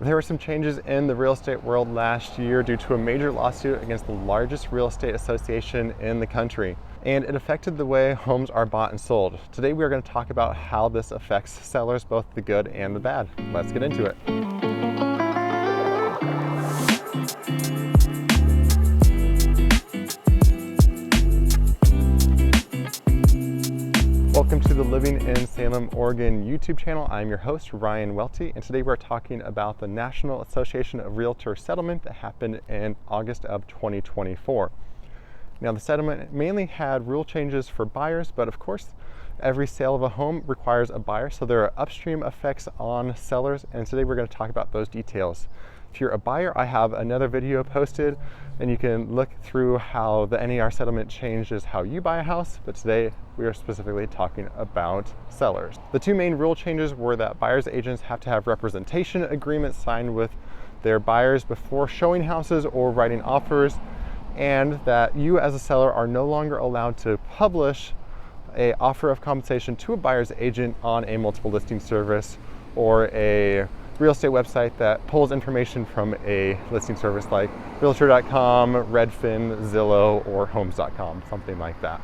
There were some changes in the real estate world last year due to a major lawsuit against the largest real estate association in the country, and it affected the way homes are bought and sold. Today we are going to talk about how this affects sellers, both the good and the bad. Let's get into it. Welcome to the Living in Salem, Oregon YouTube channel. I'm your host, Ryan Welty, and today we're talking about the National Association of Realtors settlement that happened in August of 2024. Now, the settlement mainly had rule changes for buyers, but of course, every sale of a home requires a buyer, so there are upstream effects on sellers, and today we're going to talk about those details. If you're a buyer, I have another video posted, and you can look through how the NAR settlement changes how you buy a house, but today we are specifically talking about sellers. The two main rule changes were that buyers agents have to have representation agreements signed with their buyers before showing houses or writing offers, and that you as a seller are no longer allowed to publish an offer of compensation to a buyer's agent on a multiple listing service or a real estate website that pulls information from a listing service like realtor.com, Redfin, Zillow, or homes.com, something like that.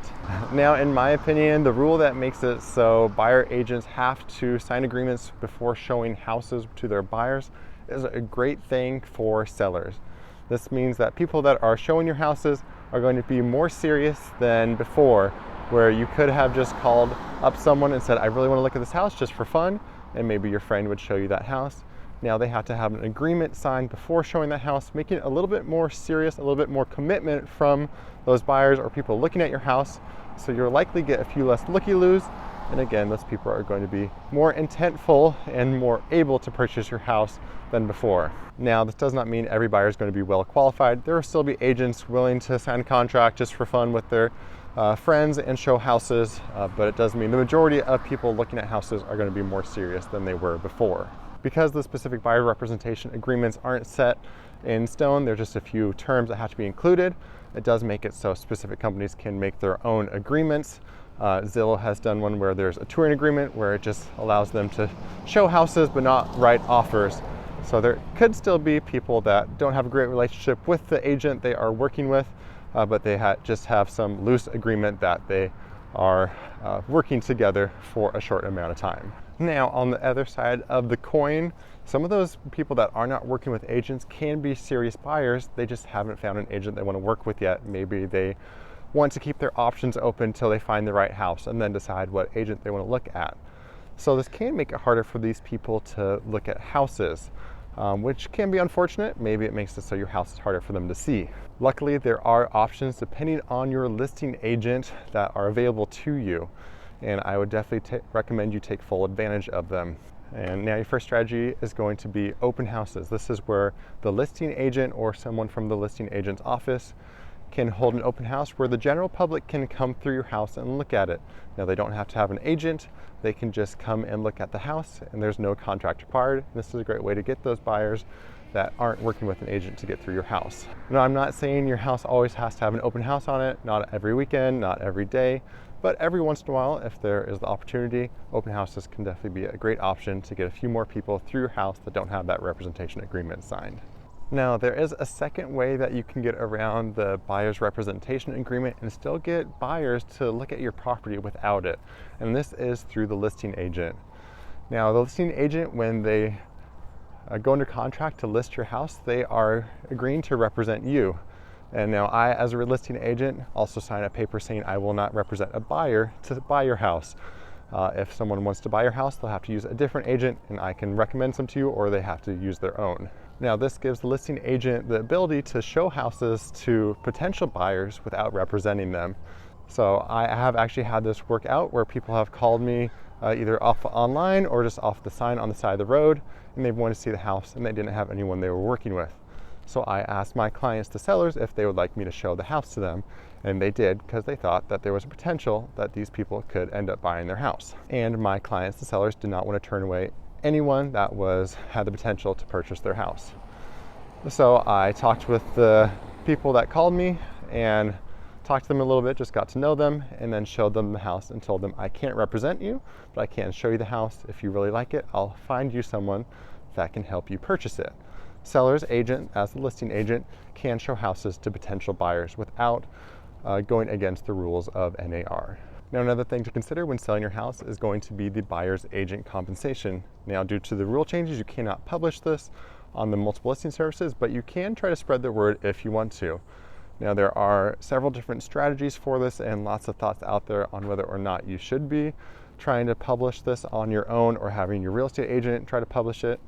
Now, in my opinion, the rule that makes it so buyer agents have to sign agreements before showing houses to their buyers is a great thing for sellers. This means that people that are showing your houses are going to be more serious than before, where you could have just called up someone and said, I really want to look at this house just for fun, and maybe your friend would show you that house. Now they have to have an agreement signed before showing that house, making it a little bit more serious, a little bit more commitment from those buyers or people looking at your house. So you'll likely get a few less looky-loos. And again, those people are going to be more intentful and more able to purchase your house than before. Now, this does not mean every buyer is going to be well qualified. There will still be agents willing to sign a contract just for fun with their friends and show houses, but it does mean the majority of people looking at houses are going to be more serious than they were before. Because the specific buyer representation agreements aren't set in stone, there's just a few terms that have to be included. It does make it so specific companies can make their own agreements. Zillow has done one where there's a touring agreement where it just allows them to show houses but not write offers. So there could still be people that don't have a great relationship with the agent they are working with, but they just have some loose agreement that they are working together for a short amount of time. Now, on the other side of the coin, some of those people that are not working with agents can be serious buyers. They just haven't found an agent they want to work with yet. Maybe they want to keep their options open until they find the right house and then decide what agent they want to look at. So this can make it harder for these people to look at houses, which can be unfortunate. Maybe it makes it so your house is harder for them to see. Luckily, there are options depending on your listing agent that are available to you, and I would definitely recommend you take full advantage of them. And now your first strategy is going to be open houses. This is where the listing agent or someone from the listing agent's office can hold an open house where the general public can come through your house and look at it. Now, they don't have to have an agent. They can just come and look at the house, and there's no contract required. This is a great way to get those buyers that aren't working with an agent to get through your house. Now, I'm not saying your house always has to have an open house on it, not every weekend, not every day, but every once in a while, if there is the opportunity, open houses can definitely be a great option to get a few more people through your house that don't have that representation agreement signed. Now, there is a second way that you can get around the buyer's representation agreement and still get buyers to look at your property without it, and this is through the listing agent. Now, the listing agent, when they go under contract to list your house, they are agreeing to represent you. And now I, as a listing agent, also sign a paper saying I will not represent a buyer to buy your house. If someone wants to buy your house, they'll have to use a different agent, and I can recommend some to you, or they have to use their own. Now, this gives the listing agent the ability to show houses to potential buyers without representing them. So I have actually had this work out where people have called me either off online or just off the sign on the side of the road, and they wanted to see the house and they didn't have anyone they were working with. So I asked my clients, the sellers, if they would like me to show the house to them, and they did, because they thought that there was a potential that these people could end up buying their house. And my clients, the sellers, did not want to turn away anyone that had the potential to purchase their house. So I talked with the people that called me and talked to them a little bit, just got to know them, and then showed them the house and told them, I can't represent you, but I can show you the house. If you really like it, I'll find you someone that can help you purchase it. Seller's agent, as the listing agent, can show houses to potential buyers without going against the rules of NAR. Now, another thing to consider when selling your house is going to be the buyer's agent compensation. Now, due to the rule changes, you cannot publish this on the multiple listing services, but you can try to spread the word if you want to. Now, there are several different strategies for this and lots of thoughts out there on whether or not you should be trying to publish this on your own or having your real estate agent try to publish it.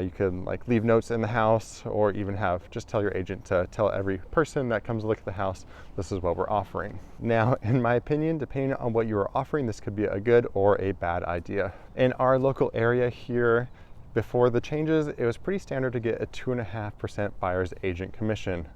You could leave notes in the house, or even just tell your agent to tell every person that comes to look at the house, this is what we're offering. Now, in my opinion, depending on what you are offering, this could be a good or a bad idea. In our local area here, before the changes, it was pretty standard to get a 2.5% buyer's agent commission.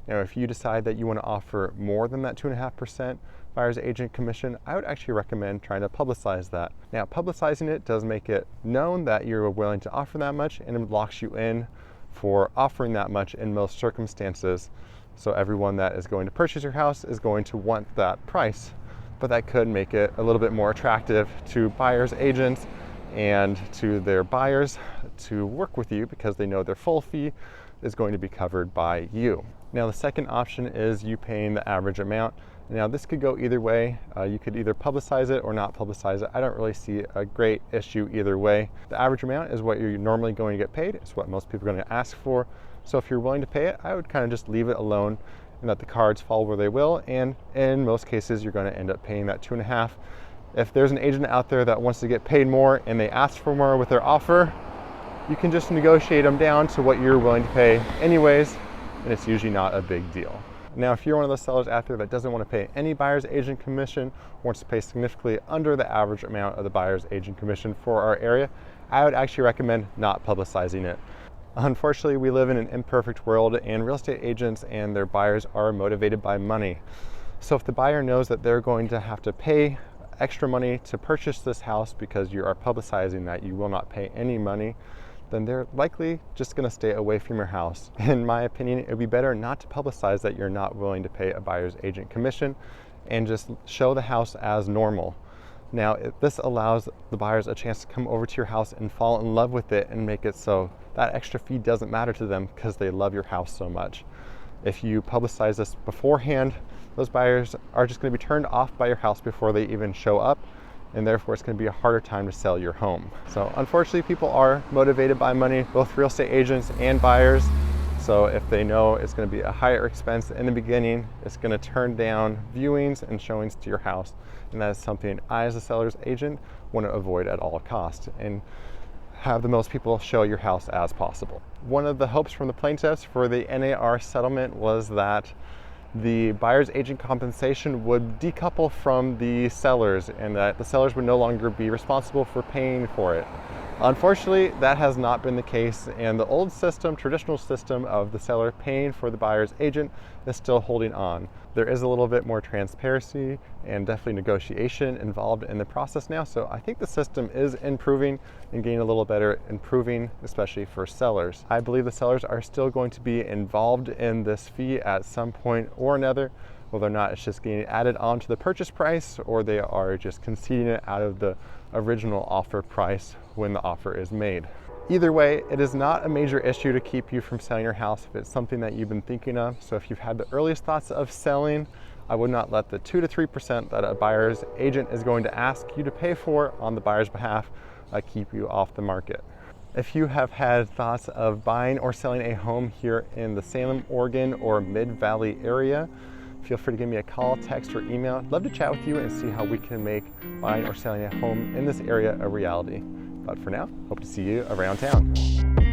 Now, if you decide that you want to offer more than that 2.5% buyer's agent commission, I would actually recommend trying to publicize that. Now, publicizing it does make it known that you're willing to offer that much, and it locks you in for offering that much in most circumstances. So everyone that is going to purchase your house is going to want that price, but that could make it a little bit more attractive to buyer's agents and to their buyers to work with you because they know their full fee is going to be covered by you. Now, the second option is you paying the average amount. Now, this could go either way. You could either publicize it or not publicize it. I don't really see a great issue either way. The average amount is what you're normally going to get paid. It's what most people are going to ask for. So if you're willing to pay it, I would kind of just leave it alone and let the cards fall where they will. And in most cases, you're going to end up paying that 2.5. If there's an agent out there that wants to get paid more and they ask for more with their offer, you can just negotiate them down to what you're willing to pay anyways, and it's usually not a big deal. Now, if you're one of those sellers out there that doesn't want to pay any buyer's agent commission, wants to pay significantly under the average amount of the buyer's agent commission for our area, I would actually recommend not publicizing it. Unfortunately, we live in an imperfect world, and real estate agents and their buyers are motivated by money. So if the buyer knows that they're going to have to pay extra money to purchase this house because you are publicizing that you will not pay any money, then they're likely just going to stay away from your house. In my opinion, it would be better not to publicize that you're not willing to pay a buyer's agent commission and just show the house as normal. Now, this allows the buyers a chance to come over to your house and fall in love with it and make it so that extra fee doesn't matter to them because they love your house so much. If you publicize this beforehand, those buyers are just going to be turned off by your house before they even show up, and therefore it's going to be a harder time to sell your home. So unfortunately, people are motivated by money, both real estate agents and buyers. So if they know it's going to be a higher expense in the beginning, it's going to turn down viewings and showings to your house. And that is something I, as a seller's agent, want to avoid at all costs and have the most people show your house as possible. One of the hopes from the plaintiffs for the NAR settlement was that the buyer's agent compensation would decouple from the sellers and that the sellers would no longer be responsible for paying for it. Unfortunately, that has not been the case, and the old system, traditional system of the seller paying for the buyer's agent is still holding on. There is a little bit more transparency and definitely negotiation involved in the process now, so I think the system is improving and getting a little better, improving especially for sellers. I believe the sellers are still going to be involved in this fee at some point or another, whether or not it's just getting added onto the purchase price or they are just conceding it out of the original offer price when the offer is made. Either way, it is not a major issue to keep you from selling your house if it's something that you've been thinking of. So if you've had the earliest thoughts of selling, I would not let the 2 to 3% that a buyer's agent is going to ask you to pay for on the buyer's behalf keep you off the market. If you have had thoughts of buying or selling a home here in the Salem, Oregon or Mid-Valley area, feel free to give me a call, text, or email. I'd love to chat with you and see how we can make buying or selling a home in this area a reality. But for now, hope to see you around town.